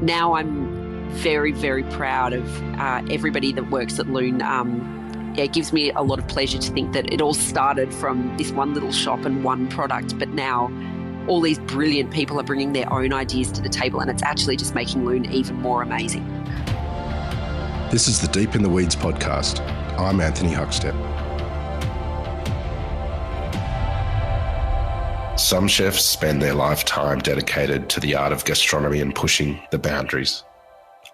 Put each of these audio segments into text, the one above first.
now I'm very, very proud of everybody that works at Lune. It gives me a lot of pleasure to think that it all started from this one little shop and one product, but now all these brilliant people are bringing their own ideas to the table, and it's actually just making Lune even more amazing. This is the Deep in the Weeds podcast. I'm Anthony Huckstep. Some chefs spend their lifetime dedicated to the art of gastronomy and pushing the boundaries.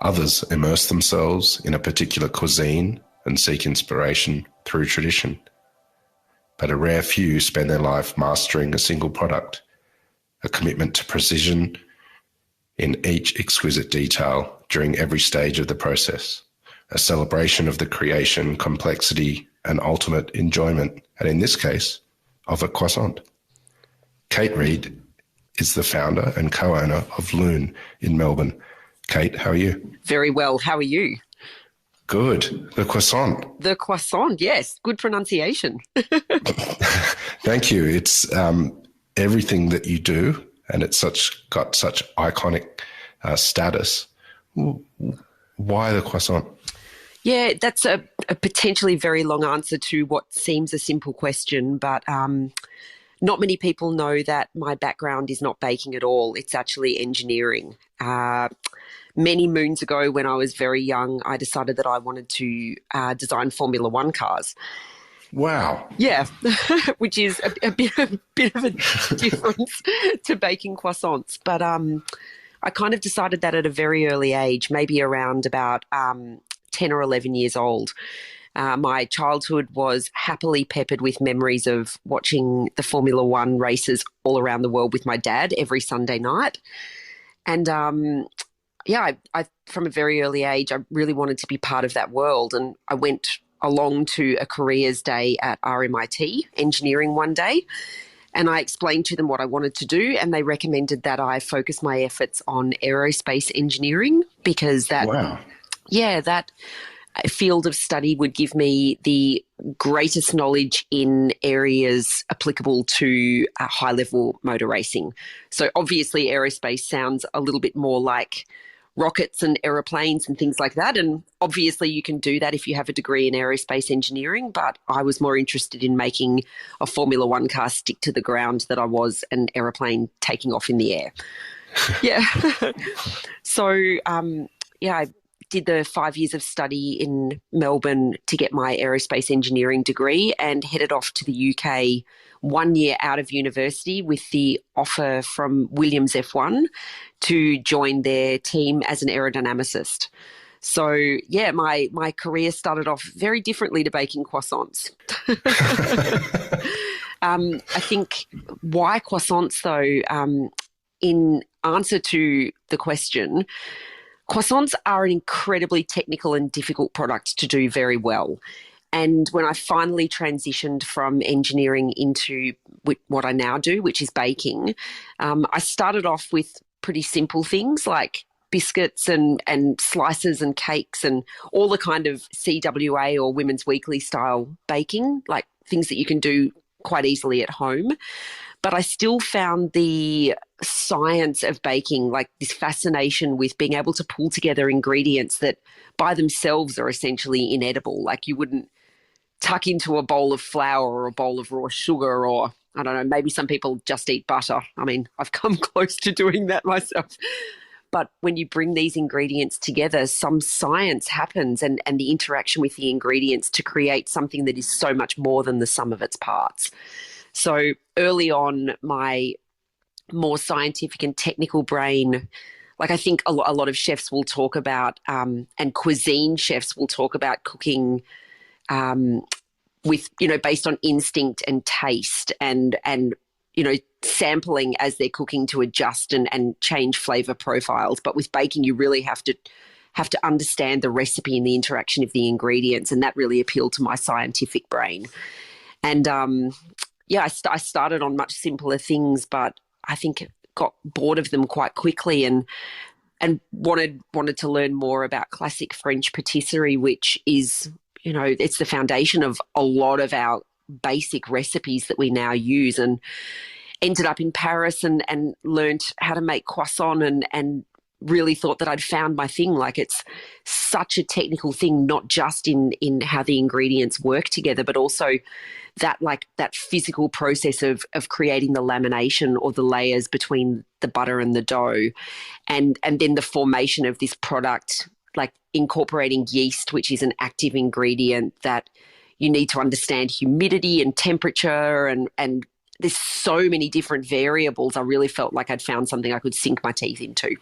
Others immerse themselves in a particular cuisine and seek inspiration through tradition. But a rare few spend their life mastering a single product, a commitment to precision in each exquisite detail during every stage of the process, a celebration of the creation, complexity, and ultimate enjoyment, and in this case, of a croissant. Kate Reid is the founder and co-owner of Lune in Melbourne. Kate, how are you? Very well. How are you? Good. The croissant. The croissant, yes. Good pronunciation. Thank you. It's everything that you do, and it's got such iconic status. Why the croissant? Yeah, that's a potentially very long answer to what seems a simple question, but not many people know that my background is not baking at all. It's actually engineering. Many moons ago, when I was very young, I decided that I wanted to design Formula One cars. Wow. Yeah, which is a bit of a difference to baking croissants. But I kind of decided that at a very early age, maybe around about 10 or 11 years old. My childhood was happily peppered with memories of watching the Formula One races all around the world with my dad every Sunday night. And I from a very early age, I really wanted to be part of that world. And I went along to a careers day at RMIT engineering one day, and I explained to them what I wanted to do, and they recommended that I focus my efforts on aerospace engineering because that field of study would give me the greatest knowledge in areas applicable to high-level motor racing. So obviously aerospace sounds a little bit more like rockets and aeroplanes and things like that, and obviously you can do that if you have a degree in aerospace engineering, but I was more interested in making a Formula One car stick to the ground than I was an aeroplane taking off in the air. Yeah. So, I did the 5 years of study in Melbourne to get my aerospace engineering degree and headed off to the UK 1 year out of university with the offer from Williams F1 to join their team as an aerodynamicist. So, yeah, my career started off very differently to baking croissants. I think why croissants, though, in answer to the question, croissants are an incredibly technical and difficult product to do very well. And when I finally transitioned from engineering into what I now do, which is baking, I started off with pretty simple things like biscuits and slices and cakes and all the kind of CWA or Women's Weekly style baking, like things that you can do quite easily at home. But I still found the science of baking, like this fascination with being able to pull together ingredients that by themselves are essentially inedible. Like you wouldn't tuck into a bowl of flour or a bowl of raw sugar, or I don't know, maybe some people just eat butter. I mean, I've come close to doing that myself. But when you bring these ingredients together, some science happens and the interaction with the ingredients to create something that is so much more than the sum of its parts. So early on, my more scientific and technical brain, like I think a lot of chefs will talk about, and cuisine chefs will talk about cooking with, based on instinct and taste and sampling as they're cooking to adjust and change flavor profiles. But with baking, you really have to understand the recipe and the interaction of the ingredients, and that really appealed to my scientific brain. And I started on much simpler things, but I think got bored of them quite quickly and wanted to learn more about classic French patisserie, which is, it's the foundation of a lot of our basic recipes that we now use, and ended up in Paris and learnt how to make croissant and really thought that I'd found my thing. Like, it's such a technical thing, not just in how the ingredients work together, but also that physical process of creating the lamination or the layers between the butter and the dough, and then the formation of this product, like incorporating yeast, which is an active ingredient that you need to understand humidity and temperature, and there's so many different variables. I really felt like I'd found something I could sink my teeth into.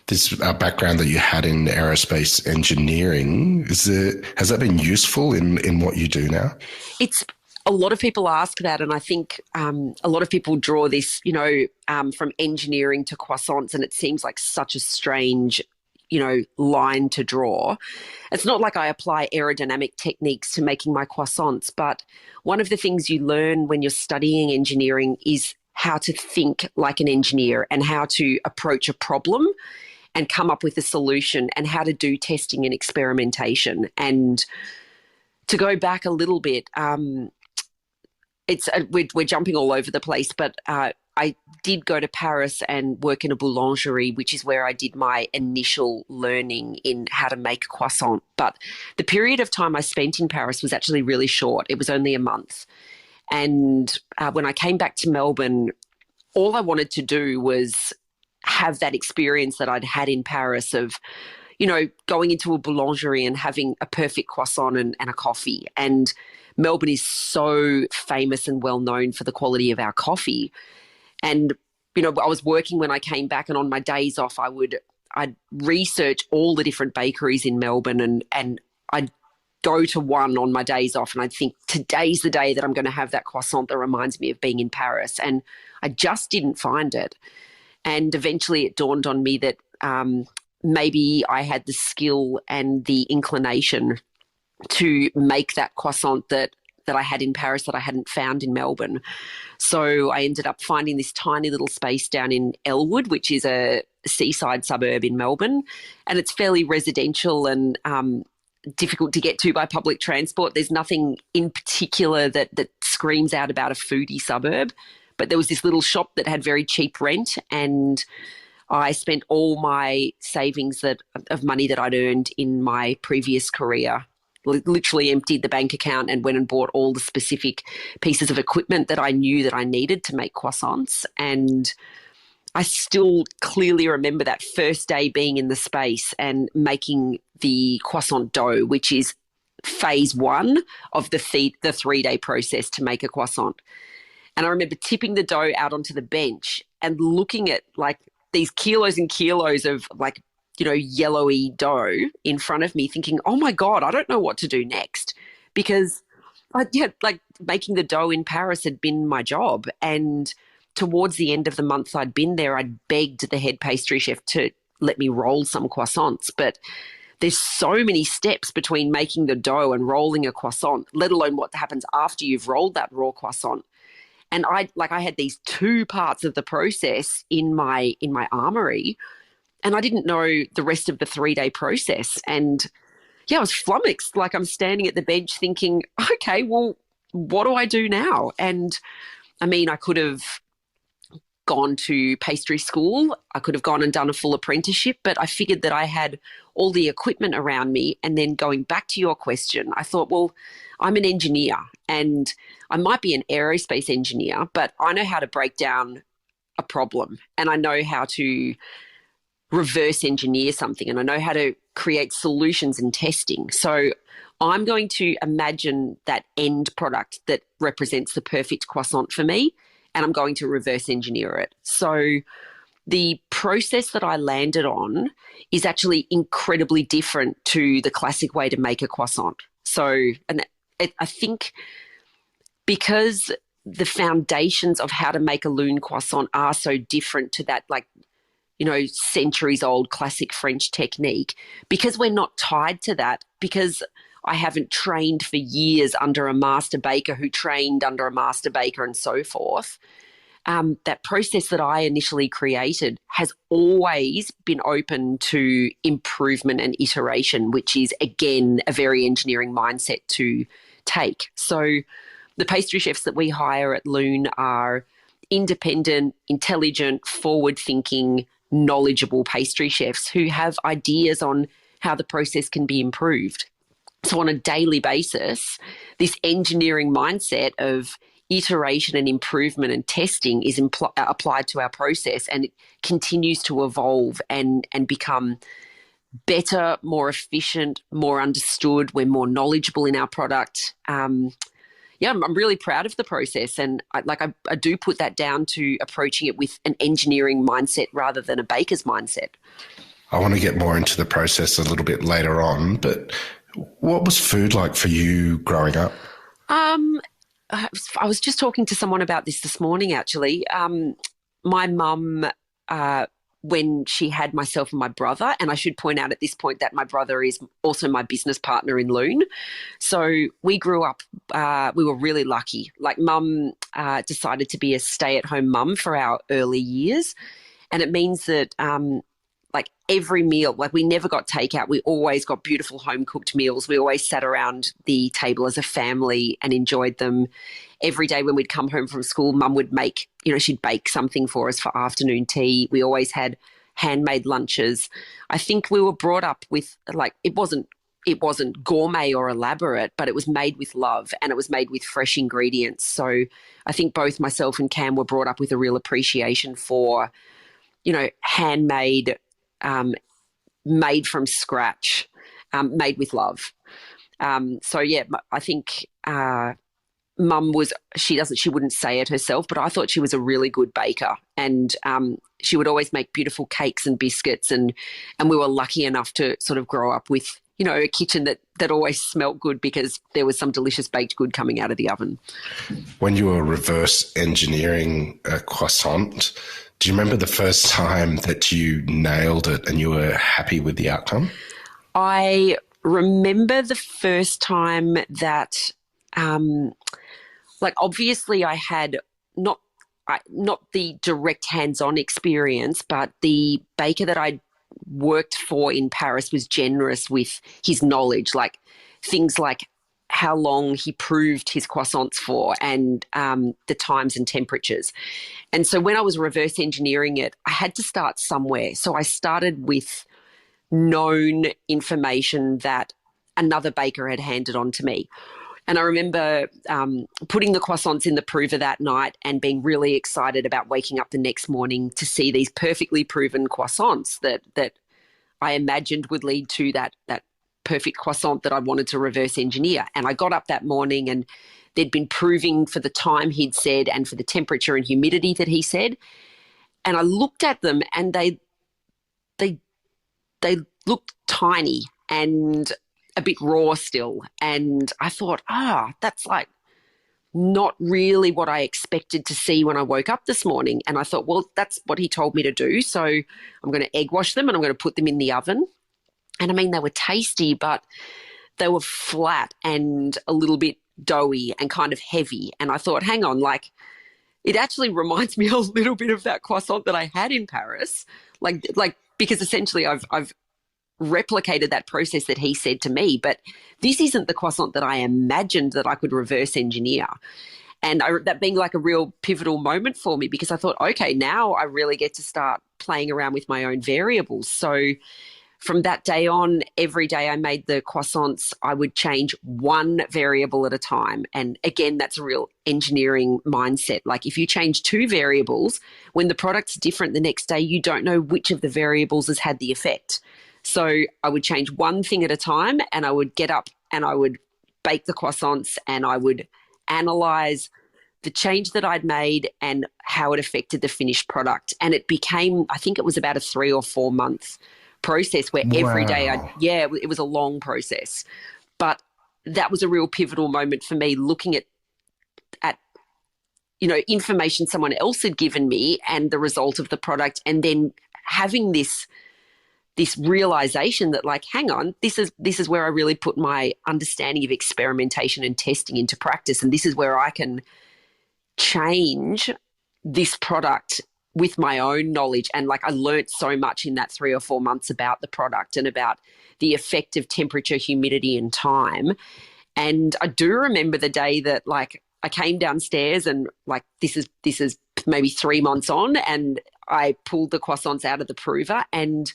This background that you had in aerospace engineering, has that been useful in what you do now? It's a lot of people ask that, and I think a lot of people draw this, from engineering to croissants, and it seems like such a strange, line to draw. It's not like I apply aerodynamic techniques to making my croissants, but one of the things you learn when you're studying engineering is how to think like an engineer and how to approach a problem and come up with a solution, and how to do testing and experimentation. And to go back a little bit, we're jumping all over the place, but I did go to Paris and work in a boulangerie, which is where I did my initial learning in how to make croissant. But the period of time I spent in Paris was actually really short. It was only a month. And when I came back to Melbourne, all I wanted to do was have that experience that I'd had in Paris of, going into a boulangerie and having a perfect croissant and a coffee. And Melbourne is so famous and well known for the quality of our coffee. And, I was working when I came back, and on my days off, I'd research all the different bakeries in Melbourne, and I'd go to one on my days off, and I'd think, today's the day that I'm going to have that croissant that reminds me of being in Paris. And I just didn't find it. And eventually it dawned on me that maybe I had the skill and the inclination to make that croissant that I had in Paris that I hadn't found in Melbourne. So I ended up finding this tiny little space down in Elwood, which is a seaside suburb in Melbourne, and it's fairly residential and difficult to get to by public transport. There's nothing in particular that screams out about a foodie suburb, but there was this little shop that had very cheap rent, and I spent all my savings of money that I'd earned in my previous career, literally emptied the bank account and went and bought all the specific pieces of equipment that I knew that I needed to make croissants. And I still clearly remember that first day being in the space and making the croissant dough, which is phase one of the 3-day process to make a croissant. And I remember tipping the dough out onto the bench and looking at like these kilos and kilos of yellowy dough in front of me, thinking, oh my God, I don't know what to do next, because making the dough in Paris had been my job. And towards the end of the month I'd been there, I'd begged the head pastry chef to let me roll some croissants. But there's so many steps between making the dough and rolling a croissant, let alone what happens after you've rolled that raw croissant. And I had these two parts of the process in my armory, and I didn't know the rest of the 3-day process. And I was flummoxed. Like, I'm standing at the bench thinking, okay, well, what do I do now? And I mean, I could have gone to pastry school. I could have gone and done a full apprenticeship, but I figured that I had all the equipment around me. And then going back to your question, I thought, well, I'm an engineer, and I might be an aerospace engineer, but I know how to break down a problem, and I know how to reverse engineer something, and I know how to create solutions and testing. So I'm going to imagine that end product that represents the perfect croissant for me, and I'm going to reverse engineer it. So the process that I landed on is actually incredibly different to the classic way to make a croissant. So, I think because the foundations of how to make a Lune croissant are so different to that, centuries old classic French technique, because we're not tied to that, because I haven't trained for years under a master baker who trained under a master baker and so forth. That process that I initially created has always been open to improvement and iteration, which is, again, a very engineering mindset to take. So the pastry chefs that we hire at Lune are independent, intelligent, forward-thinking, knowledgeable pastry chefs who have ideas on how the process can be improved. So on a daily basis, this engineering mindset of iteration and improvement and testing is applied to our process, and it continues to evolve and become better, more efficient, more understood. We're more knowledgeable in our product. I'm really proud of the process, and I do put that down to approaching it with an engineering mindset rather than a baker's mindset. I want to get more into the process a little bit later on, but what was food like for you growing up? I was just talking to someone about this morning, actually. My mum, when she had myself and my brother, and I should point out at this point that my brother is also my business partner in Lune. So we grew up, we were really lucky. Like, mum decided to be a stay-at-home mum for our early years. And it means that every meal, we never got takeout. We always got beautiful home-cooked meals. We always sat around the table as a family and enjoyed them. Every day when we'd come home from school, mum would make, she'd bake something for us for afternoon tea. We always had handmade lunches. I think we were brought up with, it wasn't gourmet or elaborate, but it was made with love and it was made with fresh ingredients. So I think both myself and Cam were brought up with a real appreciation for, handmade, made from scratch, made with love. I think mum she wouldn't say it herself, but I thought she was a really good baker, and she would always make beautiful cakes and biscuits, and we were lucky enough to sort of grow up with, a kitchen that always smelt good because there was some delicious baked good coming out of the oven. When you were reverse engineering a croissant, do you remember the first time that you nailed it and you were happy with the outcome? I remember the first time that, obviously I had not the direct hands-on experience, but the baker that I worked for in Paris was generous with his knowledge, things like how long he proved his croissants for and the times and temperatures. And so when I was reverse engineering it, I had to start somewhere. So I started with known information that another baker had handed on to me. And I remember putting the croissants in the prover that night and being really excited about waking up the next morning to see these perfectly proven croissants that I imagined would lead to that perfect croissant that I wanted to reverse engineer. And I got up that morning and they'd been proving for the time he'd said and for the temperature and humidity that he said. And I looked at them and they looked tiny and a bit raw still. And I thought, that's not really what I expected to see when I woke up this morning. And I thought, well, that's what he told me to do. So I'm going to egg wash them and I'm going to put them in the oven. And I mean, they were tasty, but they were flat and a little bit doughy and kind of heavy. And I thought, hang on, it actually reminds me a little bit of that croissant that I had in Paris. Because essentially I've replicated that process that he said to me, but this isn't the croissant that I imagined that I could reverse engineer. And that being a real pivotal moment for me, because I thought, okay, now I really get to start playing around with my own variables. So from that day on, every day I made the croissants, I would change one variable at a time. And again, that's a real engineering mindset. If you change two variables, when the product's different the next day, you don't know which of the variables has had the effect. So I would change one thing at a time, and I would get up and I would bake the croissants and I would analyze the change that I'd made and how it affected the finished product. And it became, I think it was about a 3 or 4 month process where every day it was a long process. But that was a real pivotal moment for me, looking at information someone else had given me and the result of the product, and then having this realization that hang on, this is where I really put my understanding of experimentation and testing into practice, and this is where I can change this product with my own knowledge. And I learnt so much in that 3 or 4 months about the product and about the effect of temperature, humidity and time. And I do remember the day that I came downstairs and this is maybe 3 months on, and I pulled the croissants out of the prover, and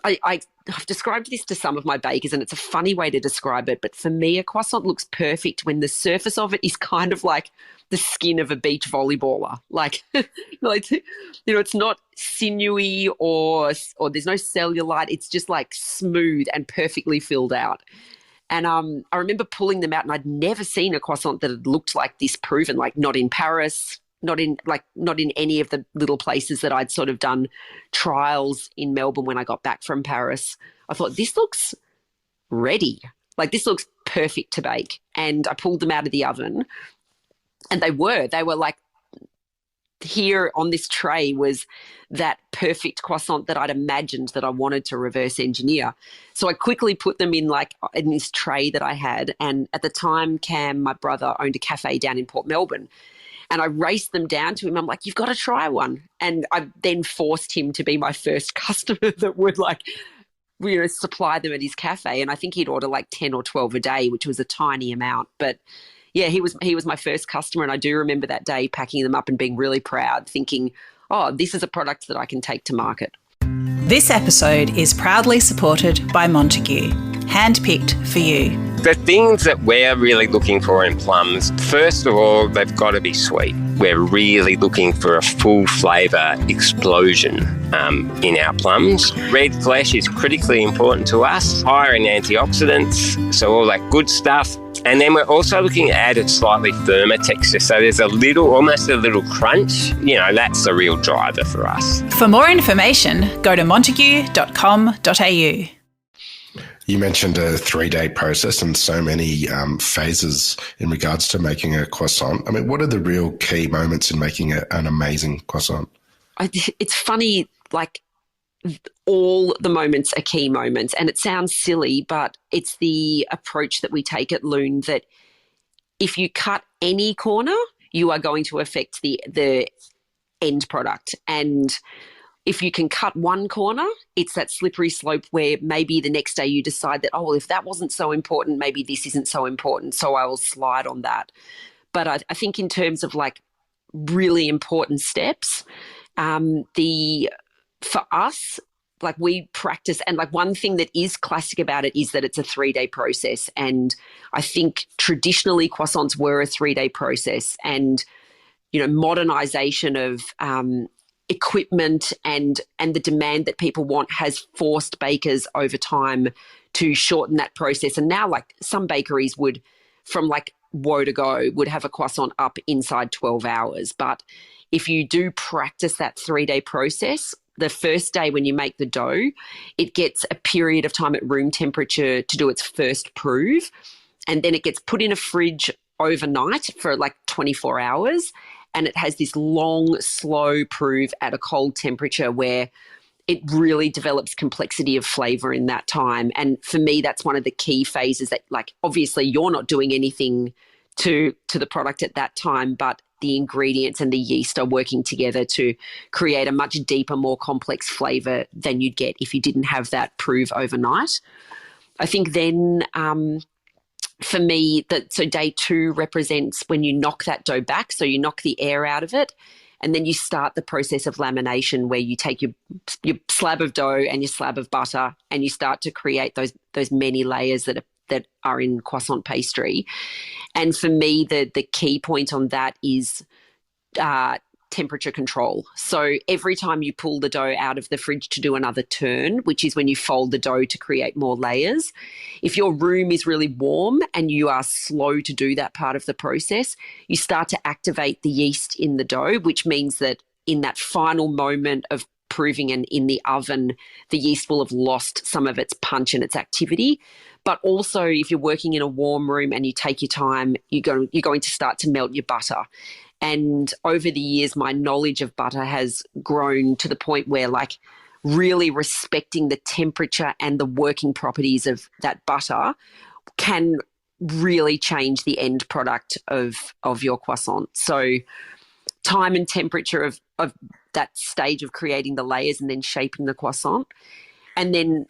I've described this to some of my bakers, and it's a funny way to describe it, but for me, a croissant looks perfect when the surface of it is kind of like the skin of a beach volleyballer. Like, like, it's not sinewy or there's no cellulite. It's just like smooth and perfectly filled out. And I remember pulling them out, and I'd never seen a croissant that had looked like this proven, like not in Paris, not in any of the little places that I'd sort of done trials in Melbourne when I got back from Paris. I thought, this looks ready. Like, this looks perfect to bake. And I pulled them out of the oven, and they were like, here on this tray was that perfect croissant that I'd imagined that I wanted to reverse engineer. So I quickly put them in this tray that I had. And at the time, Cam, my brother, owned a cafe down in Port Melbourne. And I raced them down to him. I'm like, you've got to try one. And I then forced him to be my first customer that would supply them at his cafe. And I think he'd order like 10 or 12 a day, which was a tiny amount. But yeah, he was my first customer. And I do remember that day packing them up and being really proud, thinking, oh, this is a product that I can take to market. This episode is proudly supported by Montague, handpicked for you. The things that we're really looking for in plums, first of all, they've got to be sweet. We're really looking for a full flavour explosion in our plums. Red flesh is critically important to us, higher in antioxidants, so all that good stuff. And then we're also looking to add a slightly firmer texture, so there's almost a little crunch. That's the real driver for us. For more information, go to montague.com.au. You mentioned a 3-day process and so many phases in regards to making a croissant. I mean, what are the real key moments in making an amazing croissant? It's funny, like, all the moments are key moments, and it sounds silly, but it's the approach that we take at Lune, that if you cut any corner, you are going to affect the end product. And if you can cut one corner, it's that slippery slope where maybe the next day you decide that, oh, well, if that wasn't so important, maybe this isn't so important, so I will slide on that. But I think in terms of like really important steps, for us, like, we practice, and like one thing that is classic about it is that it's a 3-day process. And I think traditionally croissants were a 3-day process, and, modernization of equipment and the demand that people want has forced bakers over time to shorten that process. And now, like, some bakeries would, from like woe to go, would have a croissant up inside 12 hours. But if you do practice that 3-day process, the first day when you make the dough, it gets a period of time at room temperature to do its first prove. And then it gets put in a fridge overnight for like 24 hours. And it has this long, slow prove at a cold temperature where it really develops complexity of flavour in that time. And for me, that's one of the key phases that, like, obviously you're not doing anything to the product at that time, but the ingredients and the yeast are working together to create a much deeper, more complex flavour than you'd get if you didn't have that prove overnight. I think then for me, so day 2 represents when you knock that dough back, so you knock the air out of it, and then you start the process of lamination, where you take your slab of dough and your slab of butter, and you start to create those many layers that are in croissant pastry. And for me, the key point on that is temperature control. So every time you pull the dough out of the fridge to do another turn, which is when you fold the dough to create more layers, if your room is really warm and you are slow to do that part of the process, you start to activate the yeast in the dough, which means that in that final moment of proving and in the oven, the yeast will have lost some of its punch and its activity. But also, if you're working in a warm room and you take your time, you're going to start to melt your butter. And over the years, my knowledge of butter has grown to the point where, like, really respecting the temperature and the working properties of that butter can really change the end product of your croissant. So time and temperature of that stage of creating the layers and then shaping the croissant. And then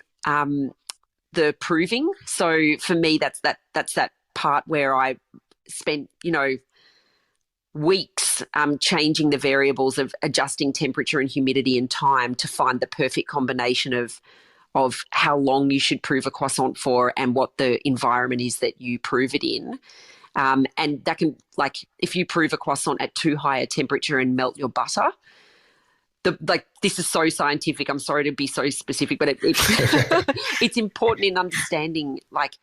the proving. So for me, that's that part where I spent, weeks changing the variables of adjusting temperature and humidity and time to find the perfect combination of how long you should prove a croissant for and what the environment is that you prove it in. And that can, like, if you prove a croissant at too high a temperature and melt your butter, this is so scientific. I'm sorry to be so specific, but it's important in understanding, like,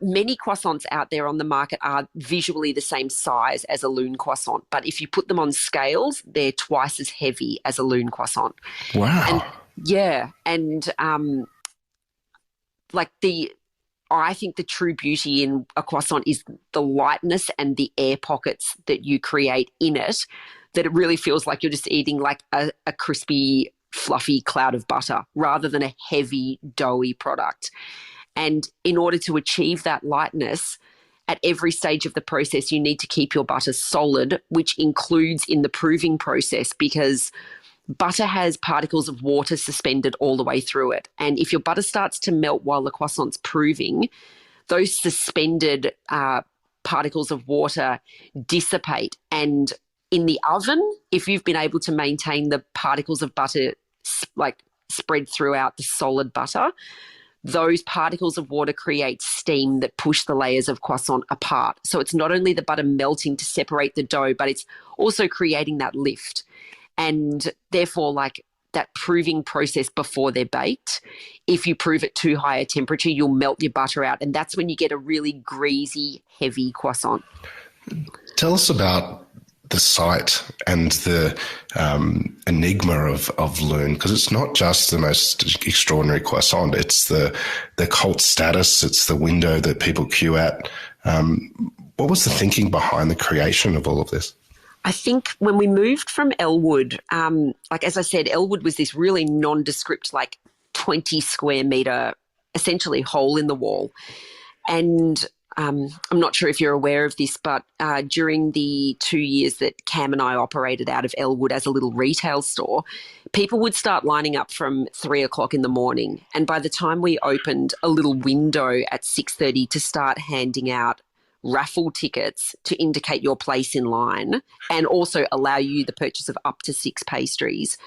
many croissants out there on the market are visually the same size as a Lune croissant, but if you put them on scales, they're twice as heavy as a Lune croissant. Wow. I think the true beauty in a croissant is the lightness and the air pockets that you create in it, that it really feels like you're just eating like a crispy, fluffy cloud of butter rather than a heavy, doughy product. And in order to achieve that lightness, at every stage of the process, you need to keep your butter solid, which includes in the proving process, because butter has particles of water suspended all the way through it. And if your butter starts to melt while the croissant's proving, those suspended particles of water dissipate. And in the oven, if you've been able to maintain the particles of butter like spread throughout the solid butter, those particles of water create steam that push the layers of croissant apart. So it's not only the butter melting to separate the dough, but it's also creating that lift. And therefore, like, that proving process before they're baked, if you prove at too high a temperature, you'll melt your butter out. And that's when you get a really greasy, heavy croissant. Tell us about the site and the enigma of Lune, because it's not just the most extraordinary croissant, it's the cult status, it's the window that people queue at. What was the thinking behind the creation of all of this? I think when we moved from Elwood, like as I said, Elwood was this really nondescript, like 20 square metre, essentially hole in the wall. And I'm not sure if you're aware of this, but during the 2 years that Cam and I operated out of Elwood as a little retail store, people would start lining up from 3 o'clock in the morning. And by the time we opened a little window at 6:30 to start handing out raffle tickets to indicate your place in line and also allow you the purchase of up to 6 pastries,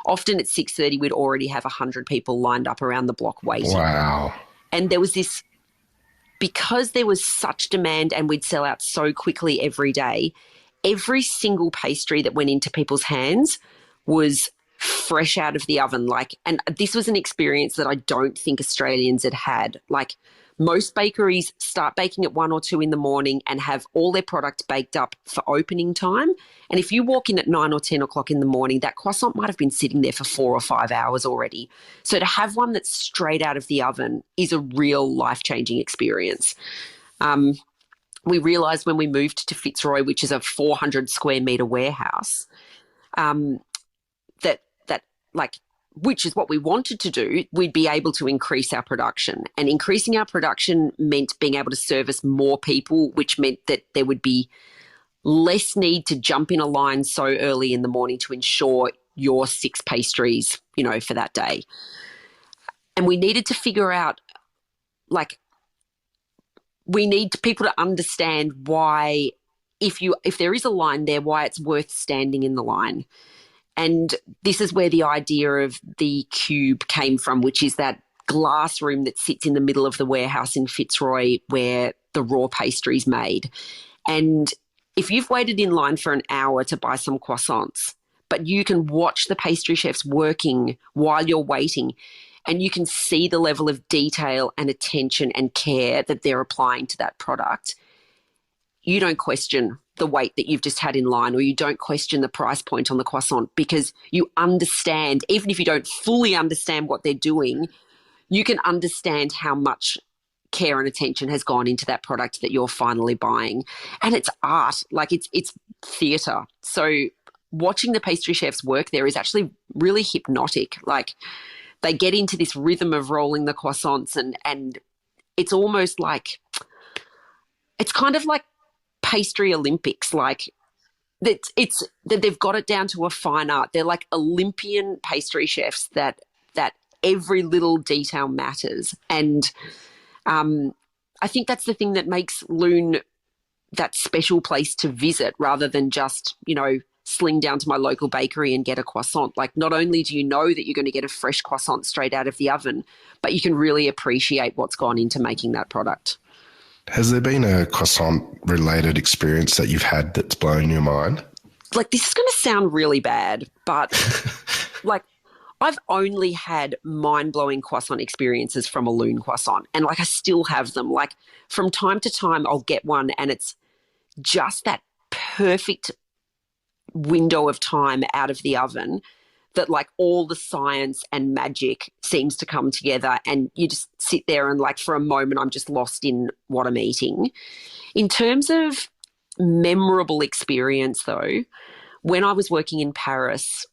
often at 6:30 we'd already have 100 people lined up around the block waiting. Wow. And there was this, because there was such demand and we'd sell out so quickly every day, every single pastry that went into people's hands was fresh out of the oven. And this was an experience that I don't think Australians had had. Like, most bakeries start baking at 1 or 2 in the morning and have all their product baked up for opening time. And if you walk in at 9 or 10 o'clock in the morning, that croissant might have been sitting there for 4 or 5 hours already. So to have one that's straight out of the oven is a real life-changing experience. We realised when we moved to Fitzroy, which is a 400 square metre warehouse, which is what we wanted to do, we'd be able to increase our production. And increasing our production meant being able to service more people, which meant that there would be less need to jump in a line so early in the morning to ensure your 6 pastries, for that day. And we needed to figure out, we need people to understand why, if there is a line there, why it's worth standing in the line. And this is where the idea of the cube came from, which is that glass room that sits in the middle of the warehouse in Fitzroy where the raw pastry is made. And if you've waited in line for an hour to buy some croissants, but you can watch the pastry chefs working while you're waiting, and you can see the level of detail and attention and care that they're applying to that product, you don't question the wait that you've just had in line, or you don't question the price point on the croissant, because you understand, even if you don't fully understand what they're doing, you can understand how much care and attention has gone into that product that you're finally buying. And it's art, it's theatre. So watching the pastry chefs work there is actually really hypnotic. They get into this rhythm of rolling the croissants, and it's almost like, it's kind of like pastry Olympics. It's that they've got it down to a fine art. They're like Olympian pastry chefs that every little detail matters. And I think that's the thing that makes Lune that special place to visit rather than just, sling down to my local bakery and get a croissant. Like, not only do you know that you're going to get a fresh croissant straight out of the oven, but you can really appreciate what's gone into making that product. Has there been a croissant-related experience that you've had that's blown your mind? Like, this is going to sound really bad, but like, I've only had mind-blowing croissant experiences from a Lune croissant, and like, I still have them. Like, from time to time, I'll get one and it's just that perfect window of time out of the oven that like all the science and magic seems to come together, and you just sit there and like for a moment I'm just lost in what I'm eating. In terms of memorable experience though, when I was working in Paris,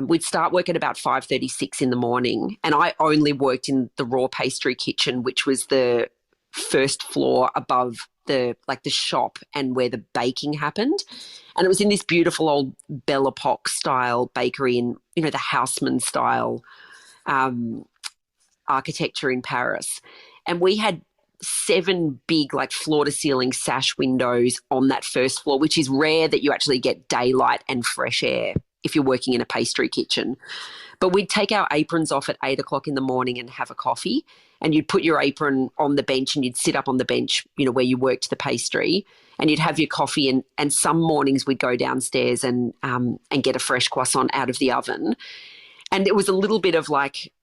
we'd start work at about 5:36 in the morning, and I only worked in the raw pastry kitchen, which was the first floor above the shop and where the baking happened. And it was in this beautiful old Belle Epoque style bakery in, the Haussmann style architecture in Paris. And we had 7 big like floor to ceiling sash windows on that first floor, which is rare that you actually get daylight and fresh air if you're working in a pastry kitchen. But we'd take our aprons off at 8 o'clock in the morning and have a coffee, and you'd put your apron on the bench and you'd sit up on the bench, where you worked the pastry, and you'd have your coffee. And some mornings we'd go downstairs and get a fresh croissant out of the oven. And it was a little bit of like,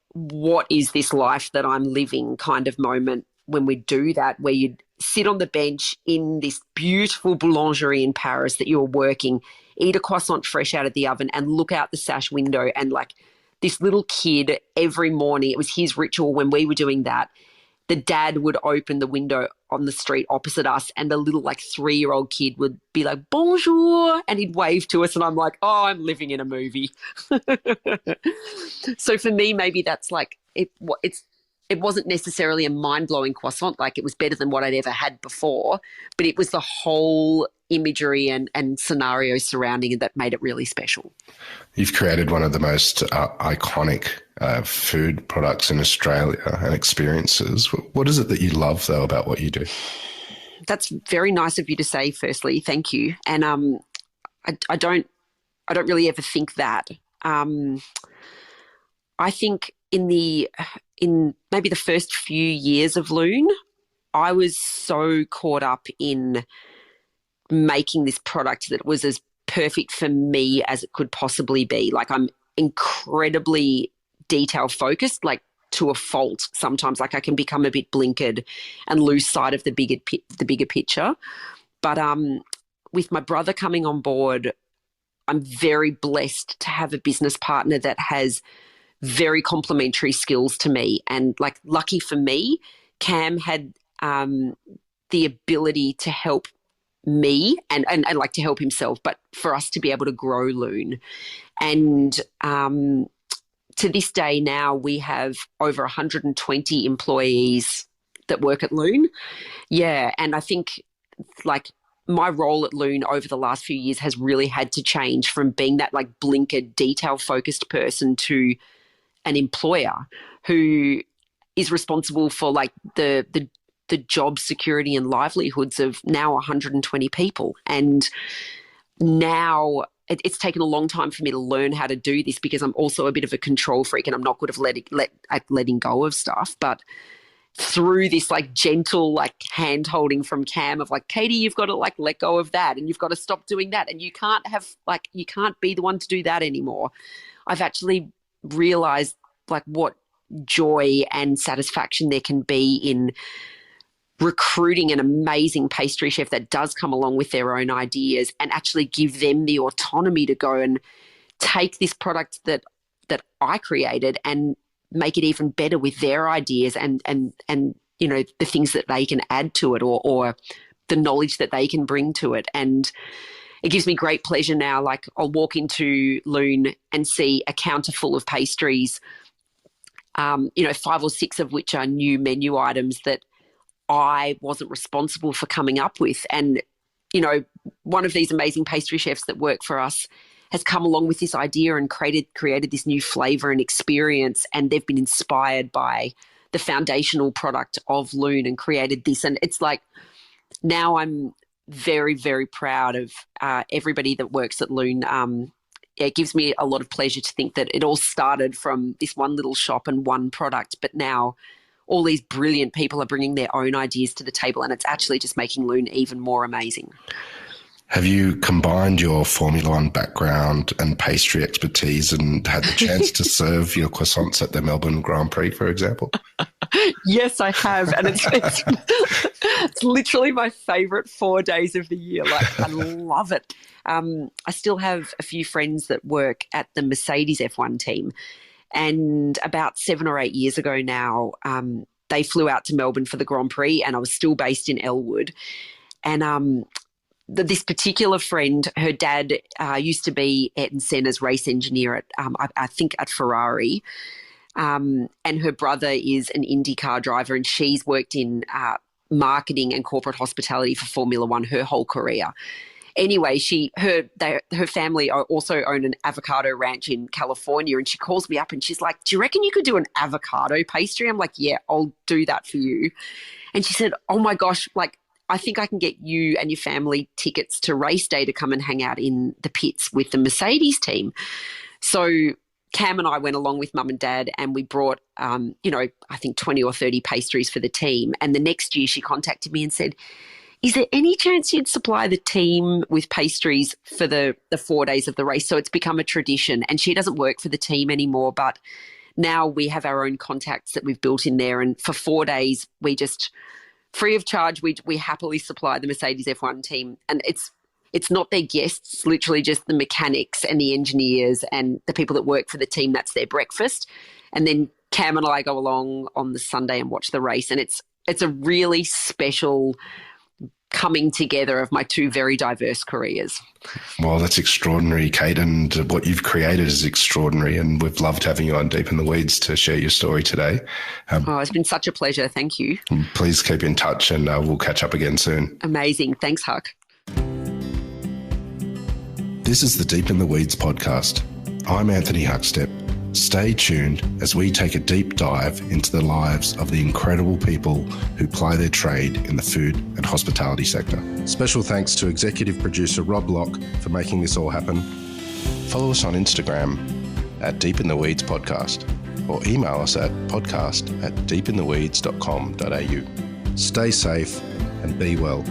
what is this life that I'm living kind of moment when we do that, where you'd sit on the bench in this beautiful boulangerie in Paris that you were working, eat a croissant fresh out of the oven and look out the sash window, and like this little kid every morning, it was his ritual when we were doing that. The dad would open the window on the street opposite us, and the little like 3-year-old kid would be like, bonjour, and he'd wave to us, and I'm like, oh, I'm living in a movie. So for me, maybe that's like, it wasn't necessarily a mind-blowing croissant, like it was better than what I'd ever had before, but it was the whole imagery and scenario surrounding it that made it really special. You've created one of the most iconic food products in Australia and experiences. What is it that you love, though, about what you do? That's very nice of you to say, firstly. Thank you. And I don't really ever think that. I think in maybe the first few years of Lune, I was so caught up in making this product that was as perfect for me as it could possibly be. Like, I'm incredibly detail focused, like to a fault sometimes. Like, I can become a bit blinkered and lose sight of the bigger picture. But with my brother coming on board, I'm very blessed to have a business partner that has very complementary skills to me. And like, lucky for me, Cam had the ability to help me and like to help himself, but for us to be able to grow Lune. And to this day now, we have over 120 employees that work at Lune. Yeah. And I think like my role at Lune over the last few years has really had to change from being that like blinkered, detail-focused person to an employer who is responsible for like the job security and livelihoods of now 120 people. And now it's taken a long time for me to learn how to do this because I'm also a bit of a control freak and I'm not good at letting go of stuff. But through this like gentle like hand holding from Cam of like, Katie, you've got to like let go of that and you've got to stop doing that and you can't be the one to do that anymore. I've actually realized like what joy and satisfaction there can be in recruiting an amazing pastry chef that does come along with their own ideas and actually give them the autonomy to go and take this product that I created and make it even better with their ideas and you know the things that they can add to it or the knowledge that they can bring to it. And it gives me great pleasure now. Like I'll walk into Lune and see a counter full of pastries, 5 or 6 of which are new menu items that I wasn't responsible for coming up with. And, one of these amazing pastry chefs that work for us has come along with this idea and created this new flavor and experience. And they've been inspired by the foundational product of Lune and created this. And it's like now I'm very, very proud of everybody that works at Lune. It gives me a lot of pleasure to think that it all started from this one little shop and one product, but now all these brilliant people are bringing their own ideas to the table, and it's actually just making Lune even more amazing. Have you combined your Formula One background and pastry expertise and had the chance to serve your croissants at the Melbourne Grand Prix, for example? Yes, I have. And it's literally my favourite 4 days of the year. Like, I love it. I still have a few friends that work at the Mercedes F1 team. And about 7 or 8 years ago now, they flew out to Melbourne for the Grand Prix, and I was still based in Elwood. And this particular friend, her dad used to be Ayrton Senna's race engineer at, I think, at Ferrari. And her brother is an IndyCar driver, and she's worked in marketing and corporate hospitality for Formula One her whole career. Anyway, her family also own an avocado ranch in California, and she calls me up and she's like, "Do you reckon you could do an avocado pastry?" I'm like, "Yeah, I'll do that for you." And she said, "Oh my gosh, like, I think I can get you and your family tickets to race day to come and hang out in the pits with the Mercedes team." So Cam and I went along with Mum and Dad, and we brought, I think 20 or 30 pastries for the team. And the next year she contacted me and said, "Is there any chance you'd supply the team with pastries for the 4 days of the race?" So it's become a tradition. And she doesn't work for the team anymore, but now we have our own contacts that we've built in there. And for 4 days, we just, free of charge, we happily supply the Mercedes F1 team. And it's not their guests, literally just the mechanics and the engineers and the people that work for the team. That's their breakfast. And then Cam and I go along on the Sunday and watch the race. And it's a really special coming together of my two very diverse careers. Well, that's extraordinary, Kate, and what you've created is extraordinary, and we've loved having you on Deep in the Weeds to share your story today. It's been such a pleasure. Thank you. Please keep in touch, and we'll catch up again soon. Amazing. Thanks, Huck. This is the Deep in the Weeds podcast. I'm Anthony Huckstep. Stay tuned as we take a deep dive into the lives of the incredible people who ply their trade in the food and hospitality sector. Special thanks to executive producer Rob Locke for making this all happen. Follow us on Instagram at Deep in the Weeds Podcast, or email us at podcast@deepintheweeds.com.au. Stay safe and be well.